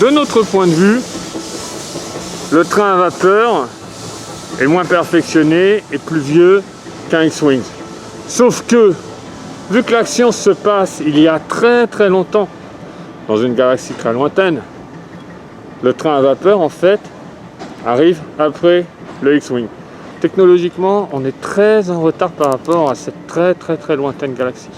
de notre point de vue, le train à vapeur est moins perfectionné et plus vieux qu'un X-Wing. Sauf que, vu que l'action se passe il y a très très longtemps, dans une galaxie très lointaine, le train à vapeur en fait arrive après le X-Wing. Technologiquement, on est très en retard par rapport à cette très très très lointaine galaxie.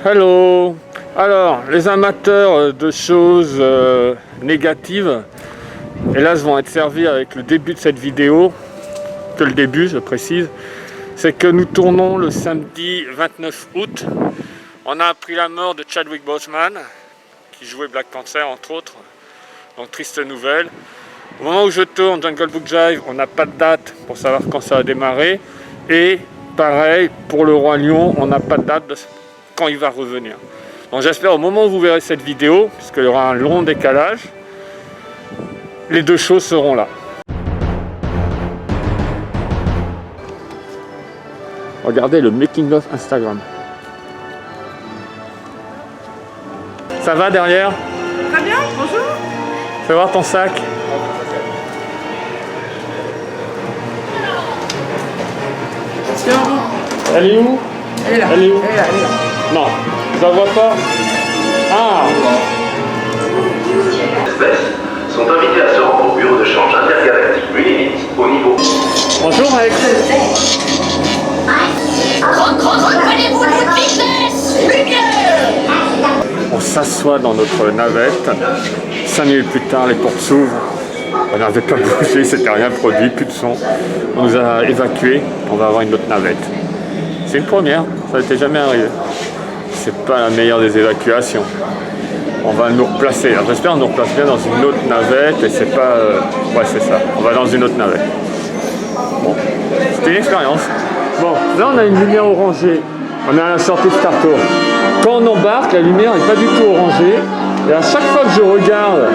Hello! Alors, les amateurs de choses négatives, hélas, vont être servis avec le début de cette vidéo, que le début, je précise, c'est que nous tournons le samedi 29 août. On a appris la mort de Chadwick Boseman, qui jouait Black Panther entre autres, donc triste nouvelle. Au moment où je tourne Jungle Book Jive, on n'a pas de date pour savoir quand ça va démarrer, et pareil, pour le Roi Lion, on n'a pas de date de quand il va revenir. Donc j'espère au moment où vous verrez cette vidéo, puisqu'il y aura un long décalage, les deux choses seront là. Regardez le making of Instagram. Ça va derrière? Très bien, bonjour. Fais voir ton sac. Elle est où? Elle est là. Elle est où? Elle est là, elle est là. Non, je la vois pas. Ah! Espèces sont invités à se rendre au bureau de change intergalactique Unimit au niveau. Bonjour Alex. Reprenez-vous de vitesse! Lumière! On s'assoit dans notre navette. 5 minutes plus tard, les portes s'ouvrent. On n'avait pas bougé, c'était rien produit, plus de son. On nous a évacués. On va avoir une autre navette. C'est une première, ça n'était jamais arrivé. C'est pas la meilleure des évacuations. On va nous replacer. Alors j'espère qu'on nous replace bien dans une autre navette et c'est pas... Ouais, c'est ça. On va dans une autre navette. Bon, c'était une expérience. Bon, là on a une lumière orangée. On est à la sortie de Star Tours. Quand on embarque, la lumière n'est pas du tout orangée. Et à chaque fois que je regarde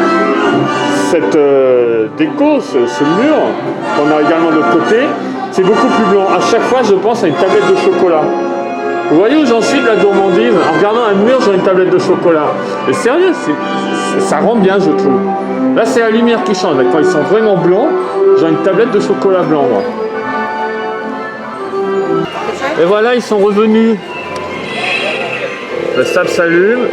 cette déco, ce mur, qu'on a également de l'autre côté, c'est beaucoup plus blanc. À chaque fois, je pense à une tablette de chocolat. Vous voyez où j'en suis de la gourmandise? En regardant un mur, j'ai une tablette de chocolat. Et sérieux, ça rend bien, je trouve. Là, c'est la lumière qui change. Quand ils sont vraiment blancs, j'ai une tablette de chocolat blanc, moi. Et voilà, ils sont revenus. Le sable s'allume.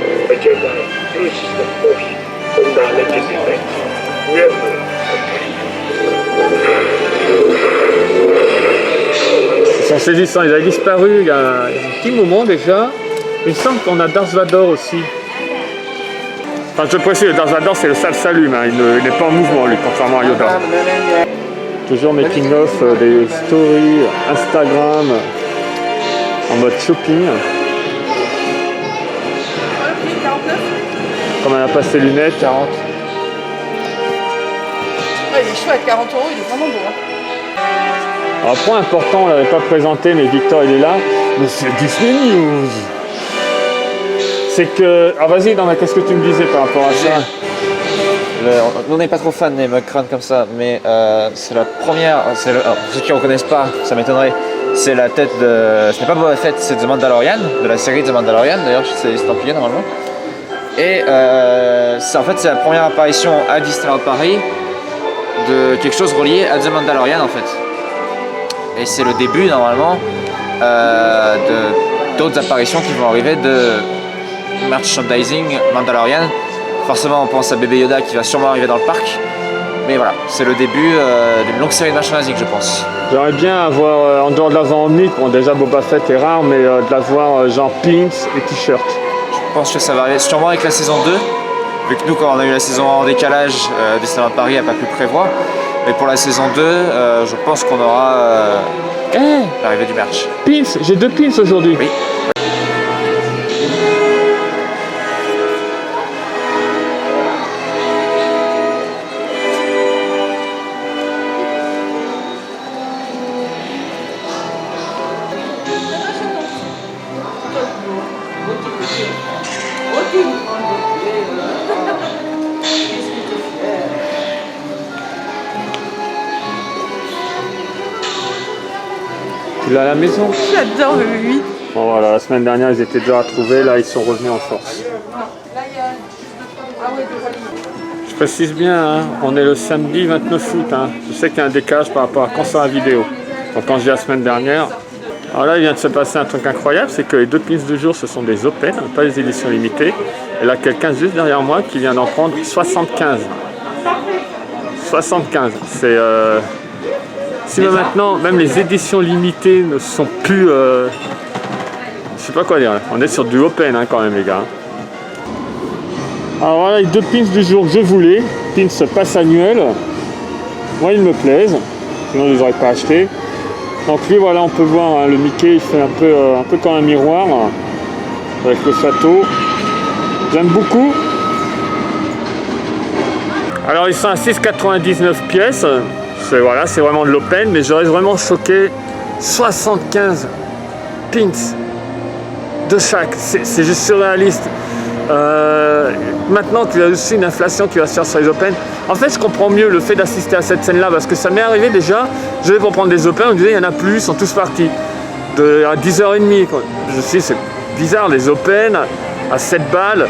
Ils sont saisissants, ils avaient disparu il y a un petit moment déjà. Il me semble qu'on a Darth Vader aussi. Enfin, je précise, le Darth Vader, c'est le sable s'allume, hein. Il n'est pas en mouvement, lui, contrairement à Yoda. Toujours making of des stories Instagram en mode shopping. Comme elle n'a pas ses lunettes, 40. Ouais, il est chouette, 40 €, il est vraiment beau. Hein. Alors, point important, on ne l'avait pas présenté, mais Victor il est là. Mais c'est Disney News. C'est que. Ah, vas-y, qu'est-ce que tu me disais par rapport à ça? Nous on n'est pas trop fan des Mugcrans comme ça, mais c'est la première. Alors, pour ceux qui ne reconnaissent pas, ça m'étonnerait. C'est la tête de. Ce n'est pas Boba Fett, c'est The Mandalorian, de la série The Mandalorian. D'ailleurs, c'est estampillé normalement. Et en fait, c'est la première apparition à Disneyland Paris de quelque chose relié à The Mandalorian en fait. Et c'est le début normalement d'autres apparitions qui vont arriver de merchandising Mandalorian. Forcément, on pense à Bébé Yoda qui va sûrement arriver dans le parc. Mais voilà, c'est le début d'une longue série de merchandising, je pense. J'aimerais bien avoir, en dehors de l'avoir en mythe, bon déjà Boba Fett est rare, mais de l'avoir genre pins et t-shirt. Je pense que ça va arriver sûrement avec la saison 2, vu que nous, quand on a eu la saison 1 en décalage, Disneyland Paris n'a pas pu prévoir. Mais pour la saison 2, je pense qu'on aura l'arrivée du merch. Pins, j'ai 2 pins aujourd'hui. Oui. Il est à la maison. J'adore le 8. Bon voilà, la semaine dernière ils étaient déjà retrouvés, là ils sont revenus en force. Je précise bien, hein, on est le samedi 29 août. Hein. Je sais qu'il y a un décalage par rapport à quand sort la vidéo. Donc quand je dis la semaine dernière. Alors là il vient de se passer un truc incroyable, c'est que les 2 pins du jour ce sont des Open, pas des éditions limitées. Et là quelqu'un juste derrière moi qui vient d'en prendre 75. 75, c'est... Si maintenant, même les éditions limitées ne sont plus... je sais pas quoi dire, on est sur du Open hein, quand même les gars. Alors voilà les 2 pins du jour que je voulais, pins passe annuel. Moi ils me plaisent, sinon je les aurais pas achetés. Donc lui voilà on peut voir hein, le Mickey il fait un peu comme un miroir avec le château. J'aime beaucoup. Alors ils sont à 6,99 pièces. Voilà, c'est vraiment de l'open, mais j'aurais vraiment choqué 75 pins de chaque. C'est juste surréaliste. Maintenant qu'il y a aussi une inflation qui va se faire sur les open, en fait je comprends mieux le fait d'assister à cette scène là parce que ça m'est arrivé déjà, je vais pour prendre des open, on me disait il y en a plus, ils sont tous partis à 10h30 quoi. Je me suis dit c'est bizarre les open à 7 balles.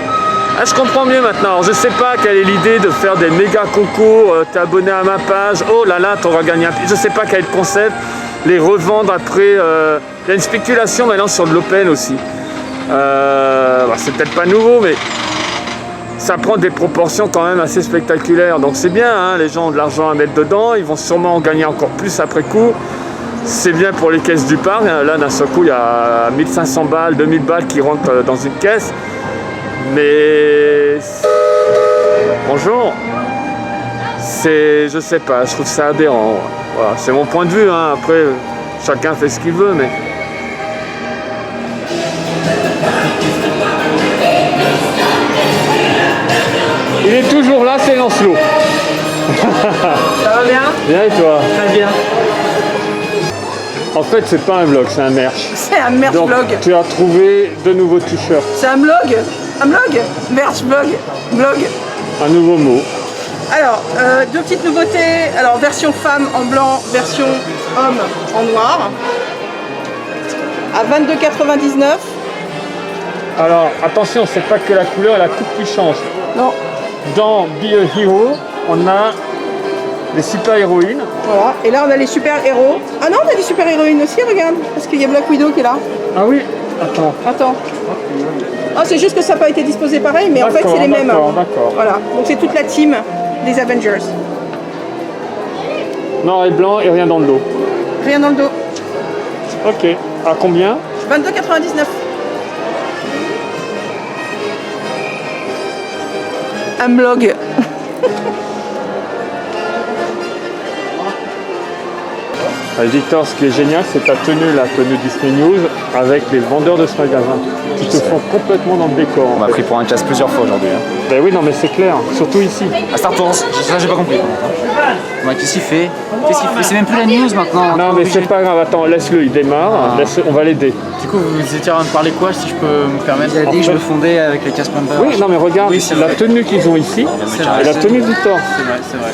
Ah, je comprends mieux maintenant. Alors, je sais pas quelle est l'idée de faire des méga concours, t'es abonné à ma page, oh là là t'auras gagné un prix. Je sais pas quel est le concept, les revendre après. Il y a une spéculation maintenant sur de l'open aussi. Bah, c'est peut-être pas nouveau mais ça prend des proportions quand même assez spectaculaires. Donc c'est bien, hein, les gens ont de l'argent à mettre dedans, ils vont sûrement en gagner encore plus après coup. C'est bien pour les caisses du parc. Là d'un seul coup il y a 1500 balles, 2000 balles qui rentrent dans une caisse. Mais bonjour, je sais pas, je trouve ça aberrant. Voilà, c'est mon point de vue, hein. Après chacun fait ce qu'il veut, mais il est toujours là, c'est Lancelot. Ça va bien? Bien et toi? Très bien. En fait, c'est pas un vlog, c'est un merch. C'est un merch Donc, vlog. tu as trouvé 2 nouveaux t-shirts. C'est un vlog. Un vlog? Merch vlog. Vlog. Un nouveau mot. Alors, 2 petites nouveautés. Alors, version femme en blanc, version homme en noir. À 22,99. Alors, attention, c'est pas que la couleur et la coupe qui changent. Non. Dans Be a Hero, on a des super-héroïnes. Voilà. Et là, on a les super-héros. Ah non, on a des super-héroïnes aussi, regarde. Parce qu'il y a Black Widow qui est là. Ah oui? Attends. Attends. Ah, c'est juste que ça n'a pas été disposé pareil, mais en fait, c'est les mêmes. D'accord. Voilà. Donc, c'est toute la team des Avengers. Noir et blanc et rien dans le dos. Rien dans le dos. Ok. À combien? 22,99. Un blog. Victor, ce qui est génial, c'est ta tenue, la tenue Disney News, avec les vendeurs de ce magasin, qui te font complètement dans le décor. On m'a pris pour un casse plusieurs fois aujourd'hui. Hein. Ben oui, non mais c'est clair, surtout ici. À Star Tours, ça j'ai pas compris. Ouais, qu'est-ce qu'il fait? C'est même plus la news maintenant. Non mais c'est pas grave, attends, laisse-le, il démarre, on va l'aider. Du coup, vous étiez en train de parler quoi, si je peux me permettre? Il a dit que je me fondais avec les casse members. Oui, non mais regarde, Oui, c'est la vrai. tenue qu'ils ont ici, et la tenue de Victor. C'est vrai.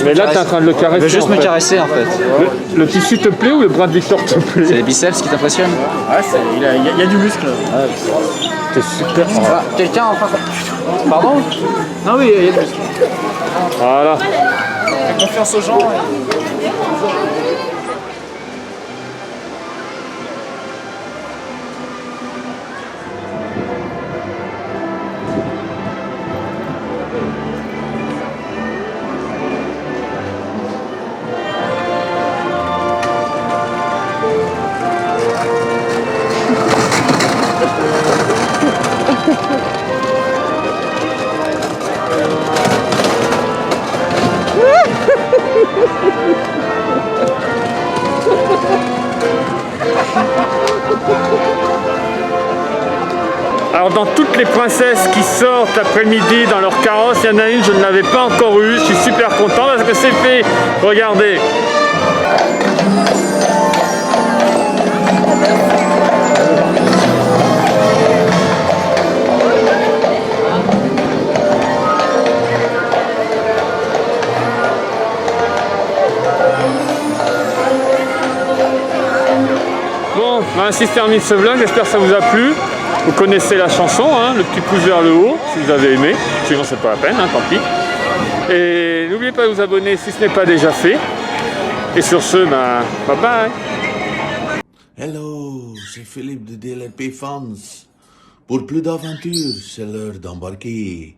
Mais là, t'es en train de le caresser. Je veux juste en me fait. caresser en fait. Le tissu te plaît ou le bras de Victor te C'est plaît? les biceps qui t'impressionnent? Ouais, il y a du muscle. T'es super. Ah, quelqu'un enfin. Pardon? Ah oui, il y a du muscle. Voilà. Fais confiance aux gens. Alors dans toutes les princesses qui sortent l'après-midi dans leur carrosse, il y en a une, je ne l'avais pas encore eue, je suis super content parce que c'est fait. Regardez. On va ainsi se terminer ce vlog, j'espère que ça vous a plu. Vous connaissez la chanson, hein, le petit pouce vers le haut, si vous avez aimé. Sinon c'est pas la peine, hein, tant pis. Et n'oubliez pas de vous abonner si ce n'est pas déjà fait. Et sur ce, bye bye. Hello, c'est Philippe de DLP Fans. Pour plus d'aventures, c'est l'heure d'embarquer.